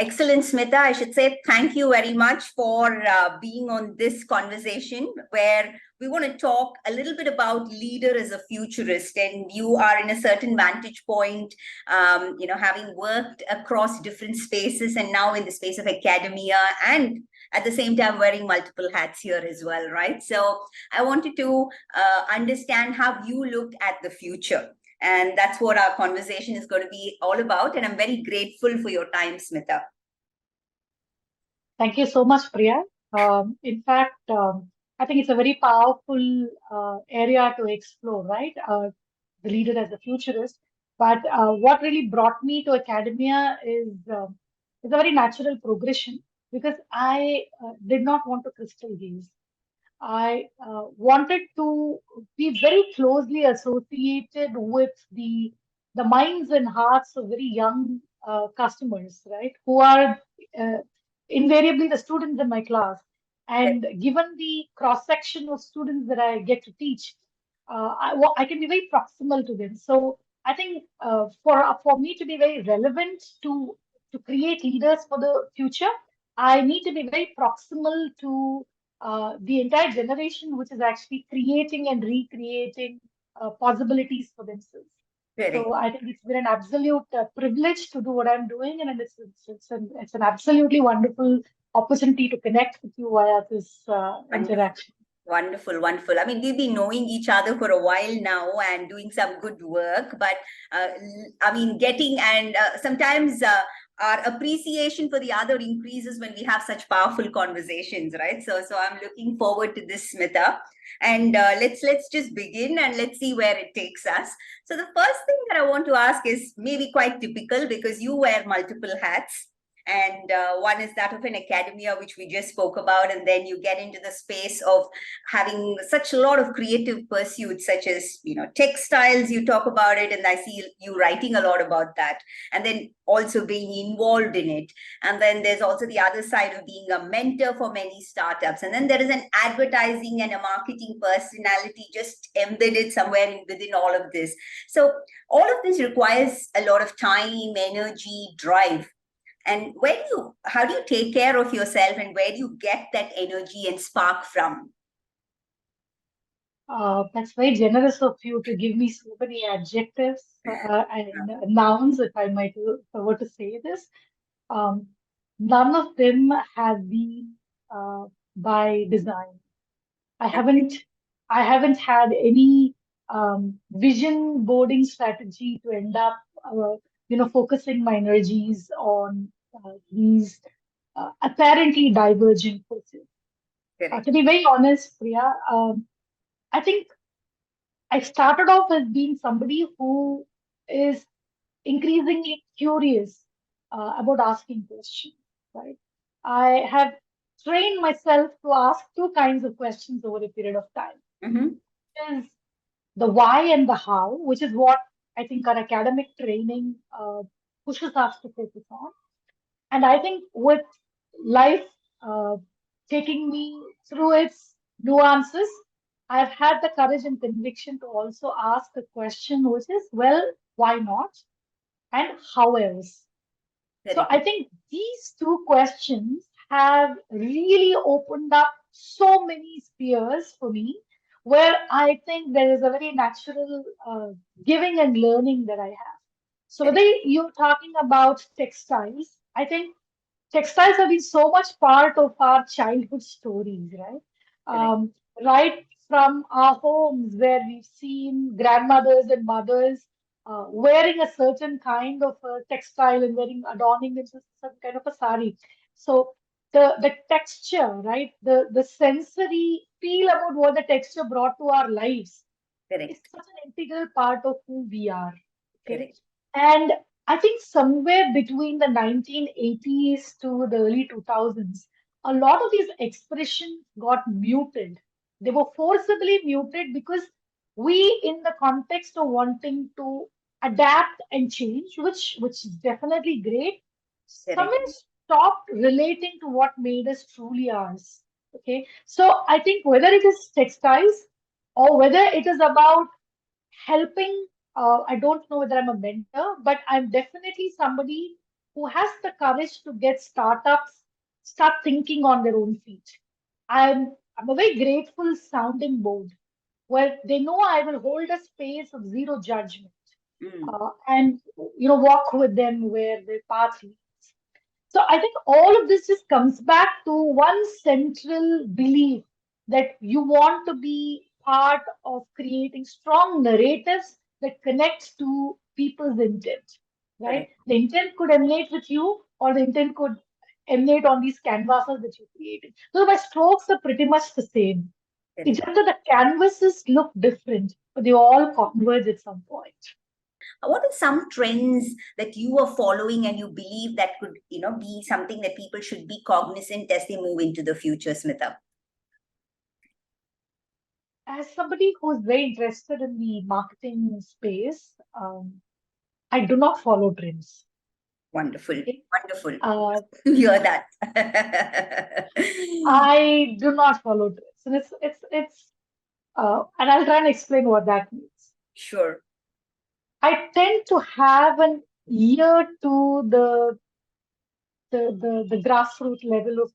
Excellent, Smitha. I should say thank you very much for being on this conversation where we want to talk a little bit about leader as a futurist. And you are in a certain vantage point, having worked across different spaces and now in the space of academia and at the same time wearing multiple hats here as well, right? So I wanted to understand how you looked at the future. And that's what our conversation is going to be all about. And I'm very grateful for your time, Smitha. Thank you so much, Priya. In fact, I think it's a very powerful area to explore, right? The leader as a futurist. But what really brought me to academia is a very natural progression because I did not want to crystal gaze. I wanted to be very closely associated with the minds and hearts of very young customers, right? Who are uh, invariably the students in my class. And given the cross section of students that I get to teach, I can be very proximal to them. So I think for me to be very relevant to create leaders for the future, I need to be very proximal to the entire generation, which is actually creating and recreating possibilities for themselves. So I think it's been an absolute privilege to do what I'm doing, and it's an absolutely wonderful opportunity to connect with you via this interaction. Wonderful, wonderful. I mean, we've been knowing each other for a while now and doing some good work, but I mean, getting and sometimes our appreciation for the other increases when we have such powerful conversations, right? So I'm looking forward to this, Smitha. And let's just begin and let's see where it takes us. So the first thing that I want to ask is maybe quite typical because you wear multiple hats. And one is that of an academia, which we just spoke about, and then you get into the space of having such a lot of creative pursuits, such as textiles. You talk about it, and I see you writing a lot about that, and then also being involved in it. And then there's also the other side of being a mentor for many startups, and then there is an advertising and a marketing personality just embedded somewhere within all of this. So all of this requires a lot of time, energy, drive. And how do you take care of yourself and where do you get that energy and spark from? That's very generous of you to give me so many adjectives and nouns, if I were to say this. Um, None of them have been by design. I haven't I haven't had any vision boarding strategy to end up focusing my energies on these apparently divergent pursuits. To be very honest, Priya, I think I started off as being somebody who is increasingly curious about asking questions, right? I have trained myself to ask two kinds of questions over a period of time. Is the why and the how, which is what I think our academic training pushes us to focus on. And I think with life uh, taking me through its nuances, I've had the courage and conviction to also ask a question, which is, well, why not? And how else? So I think these two questions have really opened up so many spheres for me where I think there is a very natural giving and learning that I have. So whether you're talking about textiles, I think textiles have been so much part of our childhood stories, right? Right from our homes where we've seen grandmothers and mothers wearing a certain kind of a textile and adorning themselves with some kind of a sari. So the texture, right? The sensory feel about what the texture brought to our lives is such an integral part of who we are. Okay? And I think somewhere between the 1980s to the early 2000s, a lot of these expressions got muted. They were forcibly muted because we, in the context of wanting to adapt and change, which is definitely great, somewhere stopped relating to what made us truly ours. Okay, so I think whether it is textiles or whether it is about helping, I don't know whether I'm a mentor, but I'm definitely somebody who has the courage to get startups start thinking on their own feet. I'm a very grateful sounding board where they know I will hold a space of zero judgment, Mm, and walk with them where their path leads. So I think all of this just comes back to one central belief that you want to be part of creating strong narratives that connect to people's intent, right? correct. The intent could emanate with you, or the intent could emanate on these canvases that you created. So my strokes are pretty much the same. It's Correct. just that the canvases look different, but they all converge at some point. What are some trends that you are following and you believe that could, be something that people should be cognizant as they move into the future, Smitha? As somebody who's very interested in the marketing space, I do not follow trends. Wonderful. Okay? Wonderful. Uh, Hear that. I do not follow trends, and and I'll try and explain what that means. Sure. I tend to have an ear to the grassroots level of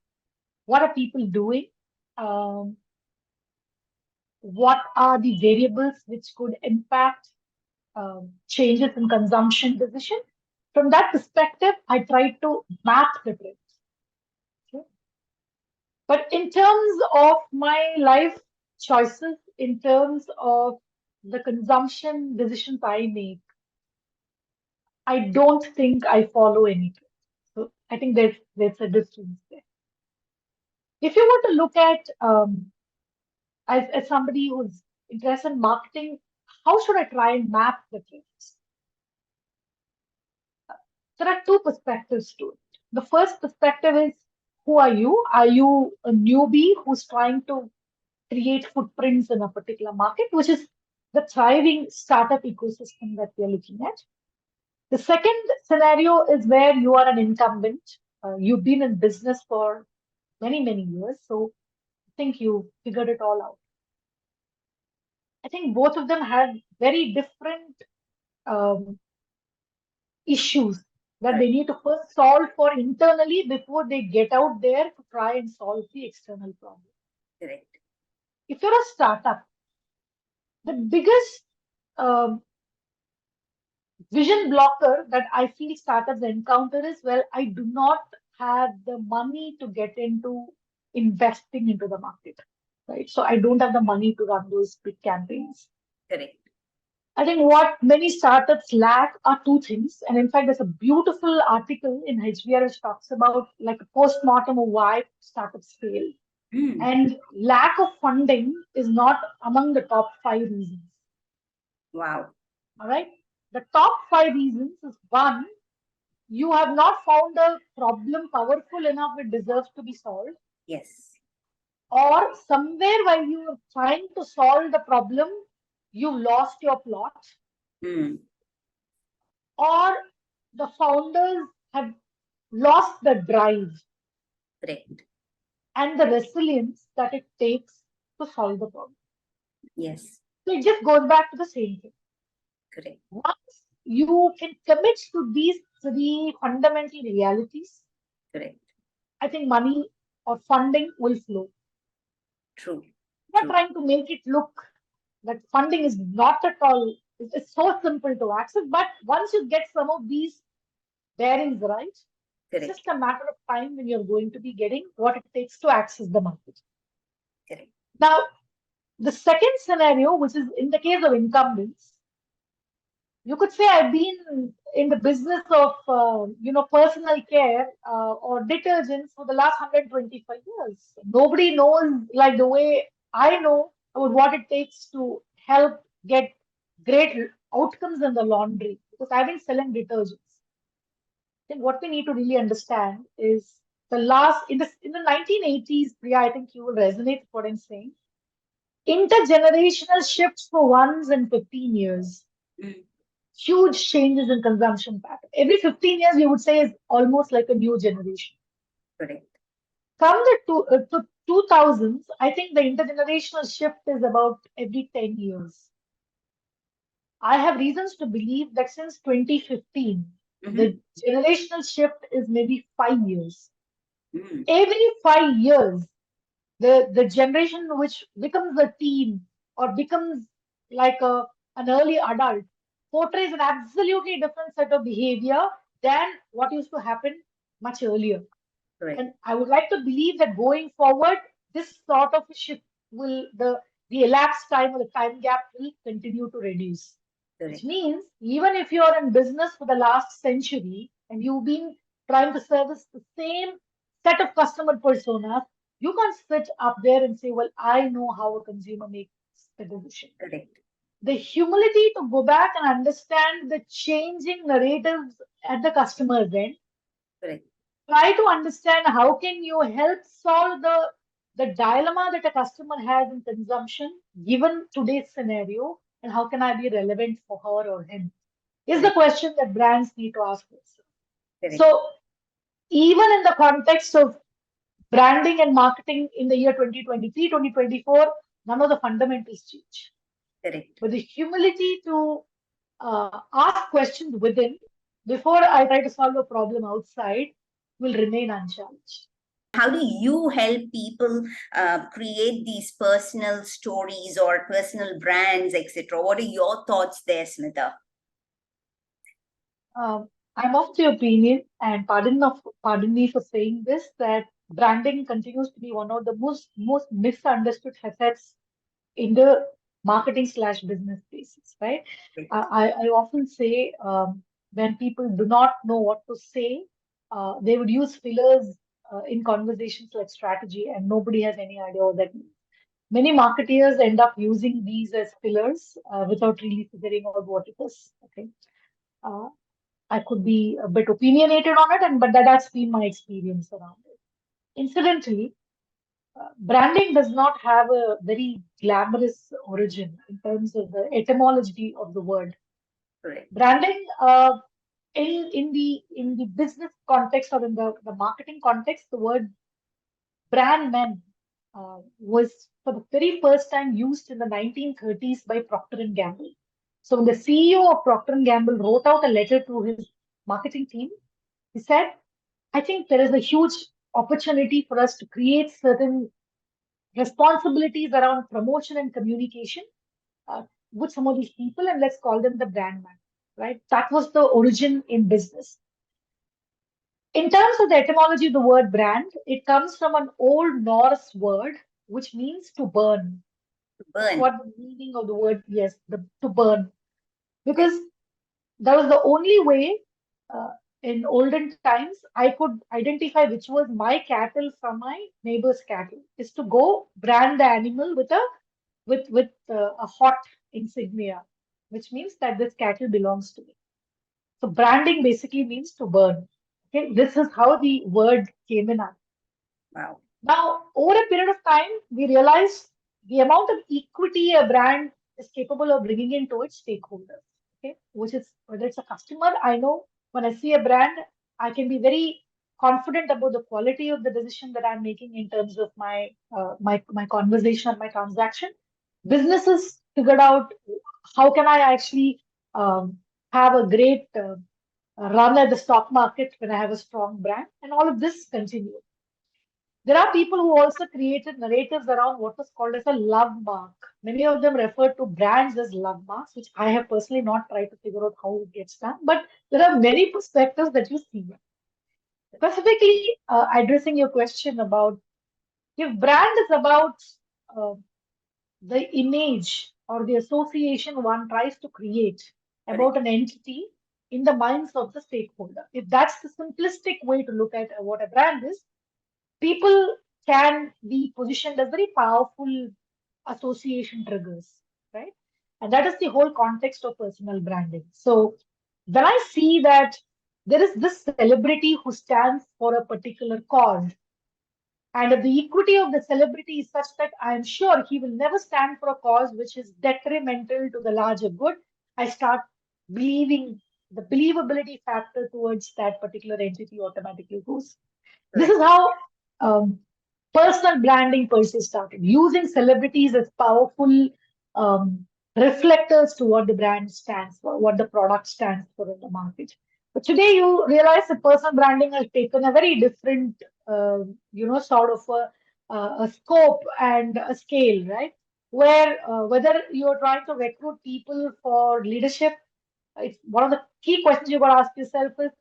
what are people doing, um, what are the variables which could impact changes in consumption decision. From that perspective, I try to map the trends. Okay? But in terms of my life choices, in terms of the consumption decisions I make, I don't think I follow any trend. So I think there's a difference there. If you want to look at as somebody who's interested in marketing, how should I try and map the trends? There are two perspectives to it. The first perspective is, who are you? Are you a newbie who's trying to create footprints in a particular market, which is the thriving startup ecosystem that we are looking at? The second scenario is where you are an incumbent. You've been in business for many, many years. So I think you figured it all out. I think both of them have very different um, issues that they Correct. need to first solve for internally before they get out there to try and solve the external problem. Correct. If you're a startup, the biggest um, vision blocker that I feel startups encounter is, well, I do not have the money to get into investing into the market, right? So I don't have the money to run those big campaigns. Correct. I think what many startups lack are two things. And in fact, there's a beautiful article in HBR which talks about like a postmortem of why startups fail. Mm, And lack of funding is not among the top five reasons. wow. All right. The top five reasons is one, you have not found a problem powerful enough it deserves to be solved, Yes. or somewhere while you were trying to solve the problem, you lost your plot, Mm, or the founders have lost the drive correct. and the resilience that it takes to solve the problem. Yes. So it just goes back to the same thing. Correct. Once you can commit to these three fundamental realities, Correct. I think money or funding will flow. True. I'm not True. trying to make it look that funding is not at all, it's so simple to access. But once you get some of these bearings right, it's Correct. just a matter of time when you're going to be getting what it takes to access the market. Correct. Now, the second scenario, which is in the case of incumbents, you could say I've been in the business of personal care or detergents for the last 125 years. Nobody knows like the way I know about what it takes to help get great outcomes in the laundry because I've been selling detergents. I think what we need to really understand is the last in the 1980s, Priya, I think you will resonate with what I'm saying. Intergenerational shifts for once in 15 years, Mm, huge changes in consumption pattern. Every 15 years, you would say, is almost like a new generation. correct. Come to 2000s, I think the intergenerational shift is about every 10 years. I have reasons to believe that since 2015, The generational shift is maybe 5 years. Mm. Every 5 years, the generation which becomes a teen or becomes like an early adult portrays an absolutely different set of behavior than what used to happen much earlier. Correct. And I would like to believe that going forward, this sort of a shift will, the elapsed time or the time gap will continue to reduce. Which Correct. means even if you're in business for the last century and you've been trying to service the same set of customer personas, you can't sit up there and say, well, I know how a consumer makes the decision. Correct. The humility to go back and understand the changing narratives at the customer's end, Correct. try to understand how can you help solve the dilemma that a customer has in consumption given today's scenario, and how can I be relevant for her or him is the Correct. question that brands need to ask themselves. Correct. So even in the context of branding and marketing in the year 2023, 2024, none of the fundamentals change. Correct. But the humility to ask questions within before I try to solve a problem outside will remain unchallenged. How do you help people create these personal stories or personal brands, etc.? What are your thoughts there, Smitha? I'm of the opinion, and pardon me for saying this, that branding continues to be one of the most misunderstood facets in the marketing slash business spaces, right? I often say when people do not know what to say, they would use fillers in conversations like strategy, and nobody has any idea what that means. Many marketeers end up using these as fillers without really figuring out what it is. Okay. Uh, I could be a bit opinionated on it, and but that's been my experience around it. Incidentally, branding does not have a very glamorous origin in terms of the etymology of the word. Correct. Branding, in the business context or in the marketing context, the word brand man was for the very first time used in the 1930s by Procter and Gamble. So when the CEO of Procter and Gamble wrote out a letter to his marketing team, he said, I think there is a huge opportunity for us to create certain responsibilities around promotion and communication uh, with some of these people, and let's call them the brand man, right? That was the origin in business. In terms of the etymology of the word brand, it comes from an old Norse word which means to burn. That's Burn. what the meaning of the word, yes, to burn. Okay. Because that was the only way uh, in olden times I could identify which was my cattle from my neighbor's cattle, is to go brand the animal with a hot insignia, which means that this cattle belongs to me. So branding basically means to burn. Okay, this is how the word came in. Wow. Now, over a period of time, we realized the amount of equity a brand is capable of bringing into its stakeholders. Okay, which is whether it's a customer, I know when I see a brand, I can be very confident about the quality of the decision that I'm making in terms of my conversation, my transaction. Businesses figured out how can I actually have a great run at the stock market when I have a strong brand, and all of this continued. There are people who also created narratives around what was called as a love mark. Many of them refer to brands as love marks, which I have personally not tried to figure out how it gets done. But there are many perspectives that you see. Specifically, addressing your question about if brand is about uh, the image or the association one tries to create Correct. about an entity in the minds of the stakeholder. If that's the simplistic way to look at what a brand is, people can be positioned as very powerful association triggers, right? And that is the whole context of personal branding. So when I see that there is this celebrity who stands for a particular cause, and if the equity of the celebrity is such that I am sure he will never stand for a cause which is detrimental to the larger good, I start believing the believability factor towards that particular entity automatically goes. This Correct. is how um, personal branding per se started, using celebrities as powerful reflectors to what the brand stands for, what the product stands for in the market. But today you realize that personal branding has taken a very different, sort of a scope and a scale, right? Where whether you're trying to recruit people for leadership, it's one of the key questions you've got to ask yourself is,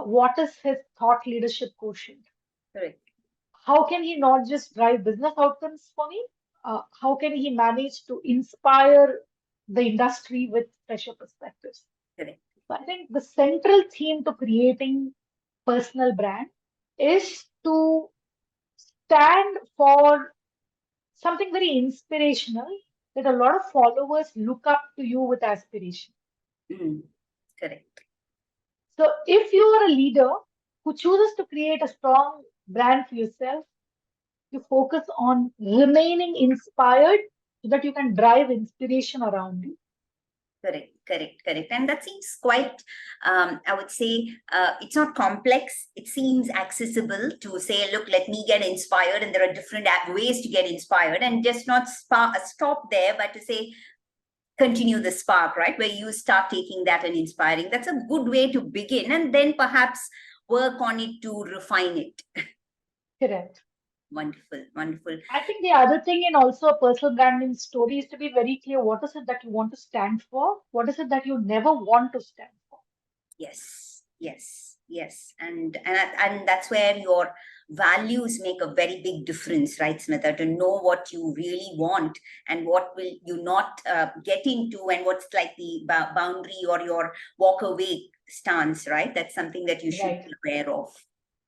what is his thought leadership quotient? Correct. How can he not just drive business outcomes for me? How can he manage to inspire the industry with fresher perspectives? Correct. So I think the central theme to creating personal brand is to stand for something very inspirational that a lot of followers look up to you with aspiration. Correct. So if you are a leader who chooses to create a strong brand for yourself, you focus on remaining inspired so that you can drive inspiration around you. Correct, correct, correct. And that seems quite, I would say, it's not complex. It seems accessible to say, look, let me get inspired. And there are different ways to get inspired, and just not stop there, but to say, continue the spark, right? Where you start taking that and inspiring. That's a good way to begin, and then perhaps work on it to refine it. Correct. Wonderful, wonderful. I think the other thing in also a personal branding story is to be very clear. What is it that you want to stand for? What is it that you never want to stand for? Yes, yes, yes. And that's where your values make a very big difference, right, Smitha? To know what you really want and what will you not get into, and what's like the boundary or your walk away stance, right? That's something that you should be aware of.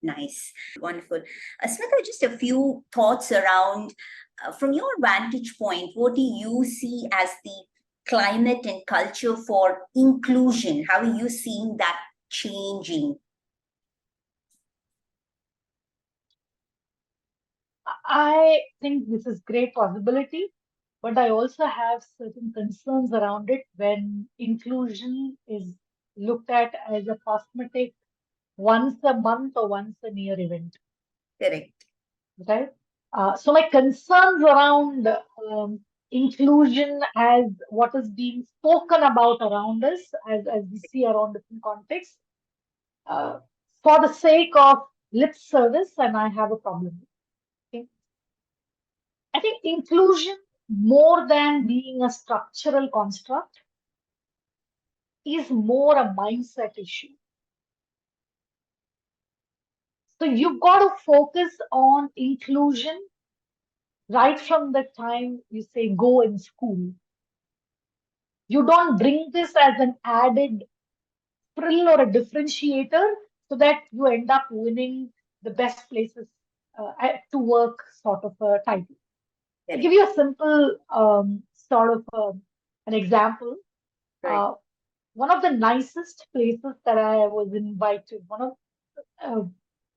Nice, wonderful. Smitha, just a few thoughts around, from your vantage point, what do you see as the climate and culture for inclusion? How are you seeing that changing? I think this is great possibility, but I also have certain concerns around it when inclusion is looked at as a cosmetic once a month or once a year event. Correct. Right? So my concerns around inclusion as what is being spoken about around us, as we see around different contexts, uh, for the sake of lip service, and I have a problem. Okay? I think inclusion, more than being a structural construct, is more a mindset issue. So you've got to focus on inclusion right from the time you say go in school. You don't bring this as an added thrill or a differentiator so that you end up winning the best places to work sort of a title. I'll give Correct. you a simple sort of an example. Right. One of the nicest places that I was invited, one of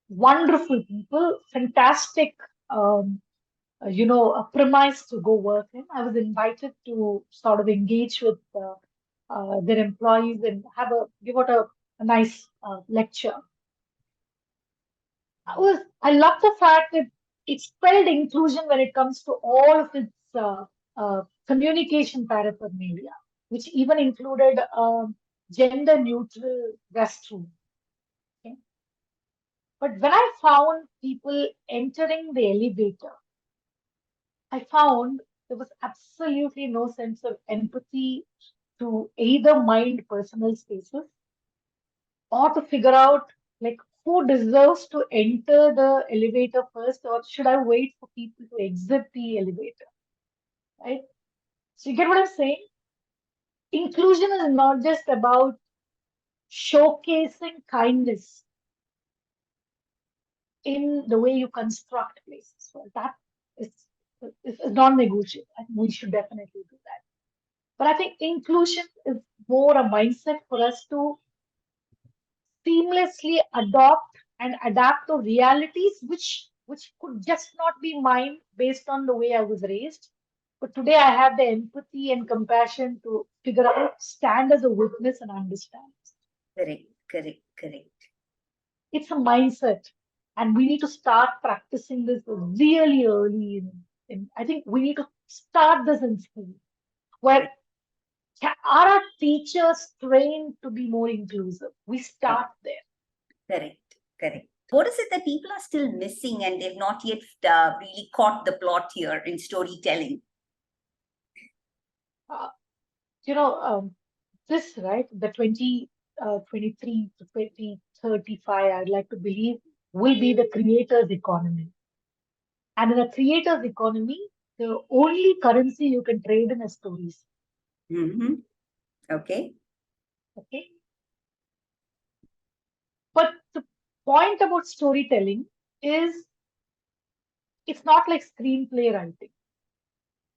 wonderful people, fantastic, a premise to go work in. I was invited to sort of engage with their employees and give out a nice lecture. I love the fact that it spelled inclusion when it comes to all of its communication paraphernalia, which even included gender neutral restroom. Okay? But when I found people entering the elevator, I found there was absolutely no sense of empathy to either mind personal spaces or to figure out like who deserves to enter the elevator first, or should I wait for people to exit the elevator? Right? So you get what I'm saying? Inclusion is not just about showcasing kindness in the way you construct places. Well, that is non-negotiable. I think we should definitely do that. But I think inclusion is more a mindset for us to seamlessly adopt and adapt to realities which could just not be mine based on the way I was raised. But today I have the empathy and compassion to figure out, stand as a witness and understand. Correct. Correct. Correct. It's a mindset. And we need to start practicing this really early I think we need to start this in school, where Are our teachers trained to be more inclusive? We start there. Correct, correct. What is it that people are still missing and they've not yet really caught the plot here in storytelling? This, right, the 2023 to 2035, I'd like to believe, will be the creator's economy. And in a creator's economy, the only currency you can trade in is stories. Okay. Okay. But the point about storytelling is it's not like screenplay writing,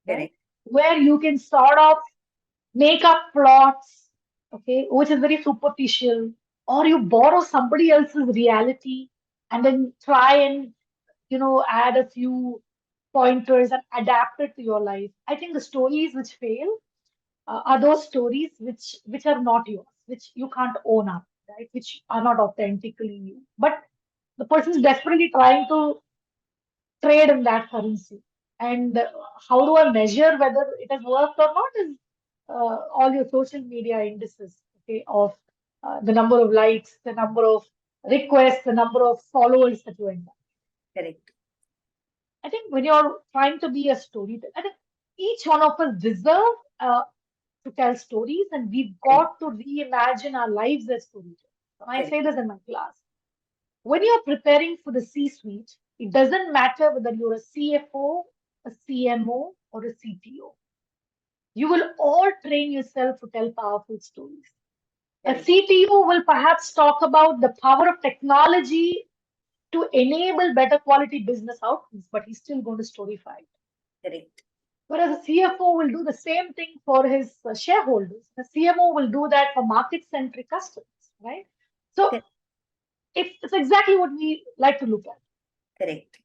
right? Where you can sort of make up plots, okay, which is very superficial, or you borrow somebody else's reality and then try and add a few pointers and adapt it to your life. I think the stories which fail are those stories which are not yours, which you can't own up, right? Which are not authentically you. But the person is desperately trying to trade in that currency. And how do I measure whether it has worked or not is all your social media indices, okay, of the number of likes, the number of requests, the number of followers that you end up. Correct. I think when you're trying to be a storyteller, I think each one of us deserve to tell stories, and we've got to reimagine our lives as storytellers. And I say this in my class. When you're preparing for the C-suite, it doesn't matter whether you're a CFO, a CMO, or a CTO. You will all train yourself to tell powerful stories. A CTO will perhaps talk about the power of technology to enable better quality business outcomes, but he's still going to storyfy it. Correct. Whereas a CFO will do the same thing for his shareholders. The CMO will do that for market-centric customers, right? So it's exactly what we like to look at. Correct.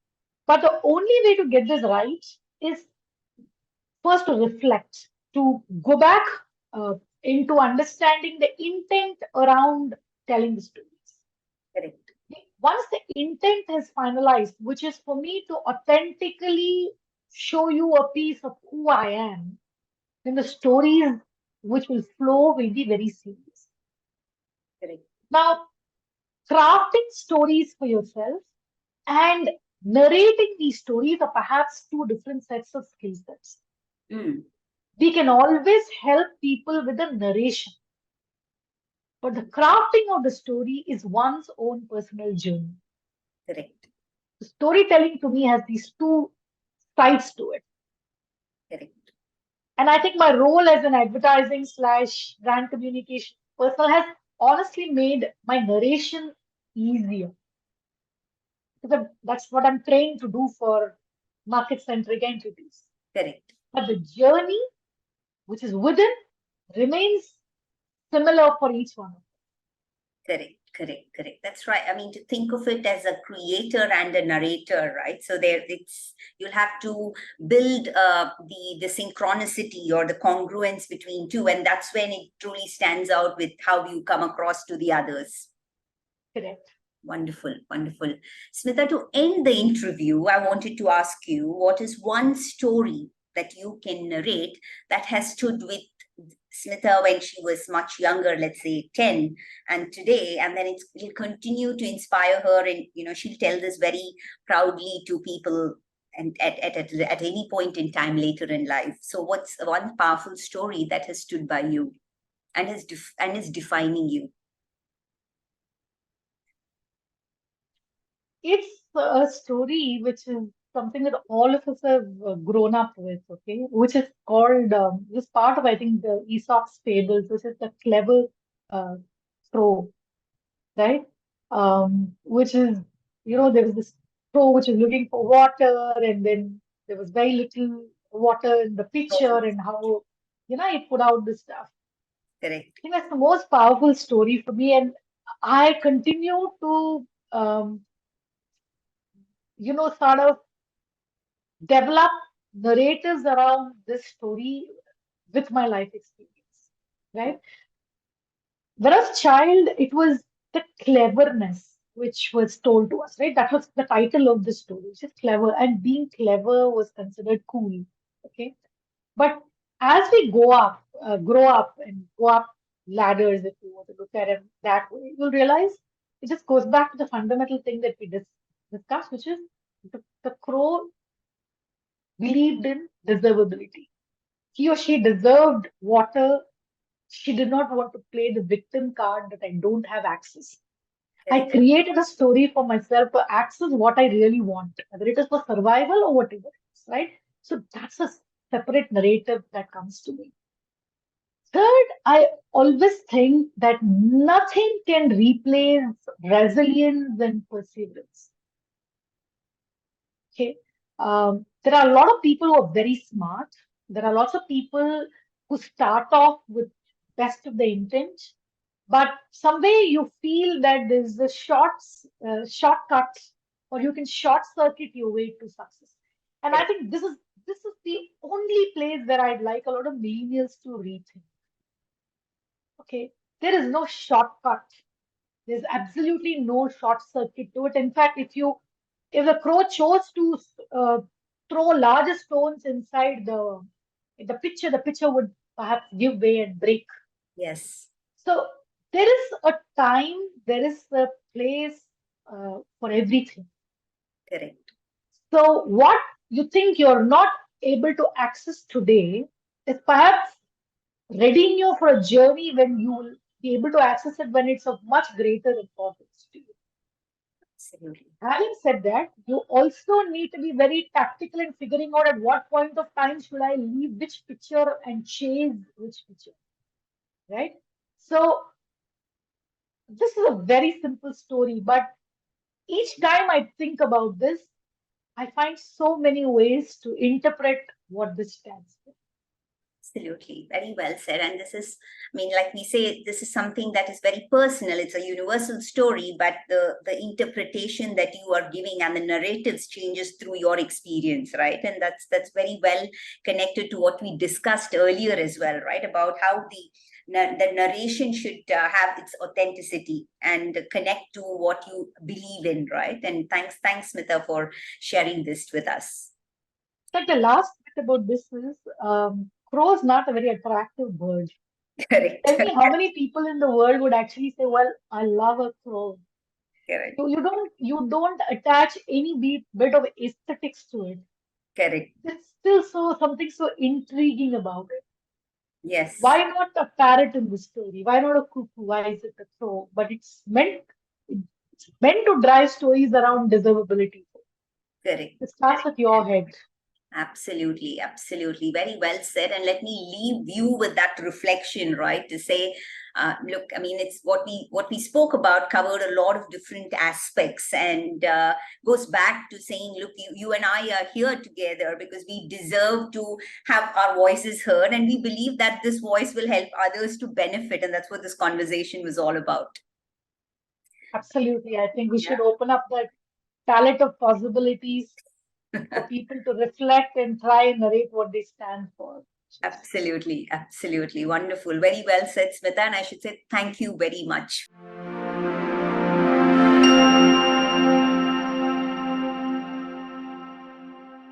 But the only way to get this right is first to reflect, to go back into understanding the intent around telling the stories. Correct. Once the intent is finalized, which is for me to authentically show you a piece of who I am, then the stories which will flow will be very serious. Correct. Now, crafting stories for yourself and narrating these stories are perhaps two different sets of skill sets. We can always help people with the narration, but the crafting of the story is one's own personal journey. Correct. Storytelling to me has these two sides to it. Correct. And I think my role as an advertising / brand communication person has honestly made my narration easier. Because that's what I'm trained to do for market-centric entities. Correct. But the journey, which is within, remains similar for each one of them. Correct, correct, correct. That's right. I mean, to think of it as a creator and a narrator, right? So you'll have to build the synchronicity or the congruence between two, and that's when it truly stands out with how you come across to the others. Correct. Wonderful, wonderful. Smitha, to end the interview, I wanted to ask you, what is one story that you can narrate that has stood with Smitha when she was much younger, let's say 10, and today, and then it'll continue to inspire her, and she'll tell this very proudly to people and at any point in time later in life. So what's one powerful story that has stood by you and is defining you? It's a story which is something that all of us have grown up with, okay, which is called, this part of, I think, the Aesop's fables, which is the clever crow, right? Which is, there was this crow which is looking for water, and then there was very little water in the pitcher, and how, it put out this stuff. Correct. I think that's the most powerful story for me, and I continue to, sort of develop narratives around this story with my life experience, right? When I was a child, it was the cleverness which was told to us, right? That was the title of the story, which is clever, and being clever was considered cool, okay? But as we grow up and go up ladders, if you want to look at it that way, you'll realize it just goes back to the fundamental thing that we discussed, which is the crow believed in deservability. He or she deserved water. She did not want to play the victim card that I don't have access. I Correct. created a story for myself to access what I really want, whether it is for survival or whatever it is, right? So that's a separate narrative that comes to me. Third, I always think that nothing can replace resilience and perseverance. Okay. There are a lot of people who are very smart. There are lots of people who start off with best of the intent, but somewhere you feel that there's a shortcut, or you can short circuit your way to success. And I Correct. think this is the only place where I'd like a lot of millennials to rethink. Okay, there is no shortcut. There's absolutely no short circuit to it. In fact, if the crow chose to throw larger stones inside the pitcher would perhaps give way and break. Yes. So there is a time, there is a place for everything. Correct. So what you think you're not able to access today is perhaps readying you for a journey when you will be able to access it when it's of much greater importance to you. Absolutely. Having said that, you also need to be very tactical in figuring out at what point of time should I leave which picture and chase which picture, right? So this is a very simple story, but each time I think about this, I find so many ways to interpret what this stands for. Absolutely. Very well said. And this is, I mean, like we say, this is something that is very personal. It's a universal story, but the interpretation that you are giving and the narratives changes through your experience, right? And that's very well connected to what we discussed earlier as well, right? About how the narration should have its authenticity and connect to what you believe in, right? And thanks, Smitha, for sharing this with us. But the last bit about this is crow is not a very attractive bird. Correct. Tell me how many people in the world would actually say, "Well, I love a crow." Correct. You don't attach any bit of aesthetics to it. Correct. There's still something so intriguing about it. Yes. Why not a parrot in the story? Why not a cuckoo? Why is it a crow? But it's meant to drive stories around deservability. Correct. It starts with your head. Absolutely, absolutely. Very well said. And let me leave you with that reflection, right? To say, look, I mean, it's what we spoke about covered a lot of different aspects, and goes back to saying, look, you and I are here together because we deserve to have our voices heard, and we believe that this voice will help others to benefit, and that's what this conversation was all about. Absolutely. I think we Yeah. should open up that palette of possibilities for people to reflect and try and narrate what they stand for. Absolutely, absolutely. Wonderful. Very well said, Smitha. And I should say thank you very much.